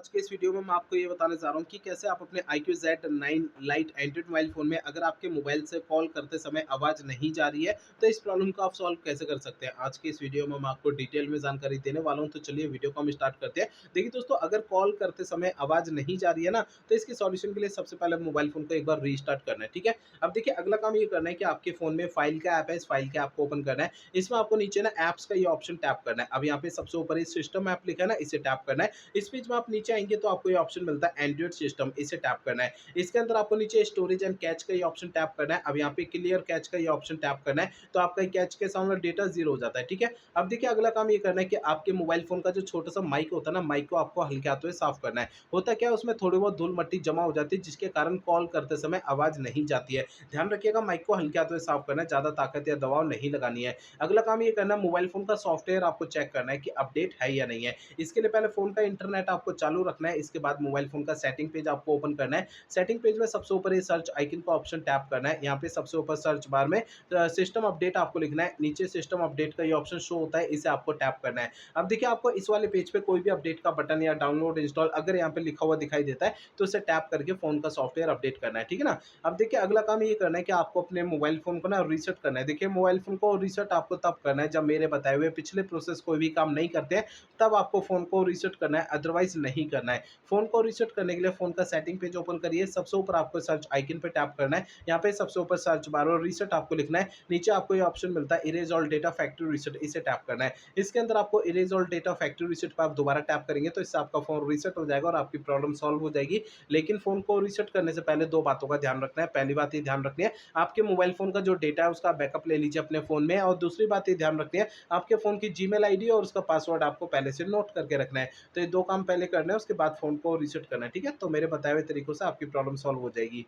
आज के इस वीडियो में मैं आपको ये बताने जा रहा हूँ कि कैसे आप अपने iQOO Z9 light Android mobile phone में अगर आपके मोबाइल से कॉल करते समय आवाज़ नहीं जा रही है, तो इस प्रॉब्लम को आप सॉल्व कैसे कर सकते हैं। आज के इस वीडियो में मैं आपको डिटेल में जानकारी देने वाला हूँ, तो चलिए वीडियो को हम स्टार्ट करते हैं। देखिए दोस्तों, अगर कॉल करते समय आवाज़ नहीं जा रही है ना, तो इसके सॉल्यूशन के लिए सबसे पहले मोबाइल फ़ोन को एक बार रीस्टार्ट करना है, ठीक है। अब देखिए अगला काम ये करना है कि आपके फ़ोन में फाइल का ऐप है, इस फाइल के ऐप को ओपन करना है। इसमें आपको नीचे ना ऐप्स का ये ऑप्शन टैप करना है। अब यहाँ पे सबसे ऊपर ये सिस्टम ऐप लिखा है ना, इसे टैप करना है। इस पेज में आप नीचे आएँगे तो आपको ये ऑप्शन मिलता है एंड्रॉइड सिस्टम, इसे टैप करना है। इसके अंदर आपको नीचे स्टोरेज एंड कैच का ये ऑप्शन टैप करना है। अब यहाँ पे क्लियर कैच का ये ऑप्शन टैप करना है, तो आपका कैच के सामने डेटा 0 हो जाता है, ठीक है। अब देखिए अगला काम ये करना है कि आपके मोबाइल फ़ोन का जो छोटा-सा माइक होता है ना, माइक को आपको हल्के हाथों से साफ करना है। होता क्या है, उसमें थोड़ी बहुत धूल-मट्टी जमा हो जाती है, जिसके कारण कॉल करते समय आवाज़ नहीं जाती है। ध्यान रखिएगा, माइक को हल्के हाथों से साफ करना है, ज़्यादा ताकत या दबाव नहीं लगानी है। अगला काम ये करना है, मोबाइल फ़ोन का सॉफ्टवेयर आपको चेक करना है कि अपडेट है या नहीं है। इसके लिए पहले फ़ोन का इंटरनेट आपको चालू रखना है, इसके बाद मोबाइल फ़ोन का सेटिंग पेज आपको ओपन करना है। सेटिंग पेज में सबसे ऊपर ये सर्च आइकन का ऑप्शन टैप करना है। यहाँ पे सबसे ऊपर सर्च बार में सिस्टम अपडेट आपको लिखना है। नीचे सिस्टम अपडेट का ये ऑप्शन शो होता है, इसे आपको टैप करना है। अब देखिए आपको इस वाले पेज पे कोई भी अपडेट का बटन या डाउनलोड, इंस्टॉल अगर यहाँ पे लिखा हुआ दिखाई देता है, तो इसे टैप करके फ़ोन का सॉफ्टवेयर अपडेट करना है, ठीक है ना? अब देखिए अगला काम ये करना है कि आपको अपने मोबाइल फ़ोन को ना रीसेट करना है। देखिए मोबाइल फ़ोन को रीसेट आपको तब करना है जब मेरे बताए हुए पिछले प्रोसेस कोई भी काम नहीं करते हैं, तब आपको फ़ोन को रीसेट करना है, अदरवाइज़ नहीं करना है। फ़ोन को रीसेट करने के लिए फ़ोन का सेटिंग पेज ओपन करिए, सबसे ऊपर आपको सर्च आइकन पे टैप करना है। यहाँ पे सबसे ऊपर सर्च बार और रीसेट आपको लिखना है। नीचे आपको ये ऑप्शन मिलता है erase all data factory reset, इसे टैप करना है। इसके अंदर आपको erase all data factory reset पे आप दोबारा टैप करेंगे, तो इससे आपका फ़ोन रीसेट हो जाएगा और आपकी प्रॉब्लम सॉल्व हो जाएगी। लेकिन फ़ोन को रीसेट करने से पहले 2 बातों का ध्यान रखना है। पहली बात ये ध्यान रखनी है, आपके मोबाइल फ़ोन का जो डेटा है उसका बैकअप ले लीजिए अपने फ़ोन में, और दूसरी बात ये ध्यान रखनी है, आपके फ़ोन की जीमेल आईडी और उसका पासवर्ड आपको पहले से नोट करके रखना है। तो ये 2 काम पहले करना है, उसके बाद फ़ोन को रीसेट करना है, ठीक है? तो मेरे बताए हुए तरीकों से आपकी प्रॉब्लम सॉल्व हो जाएगी।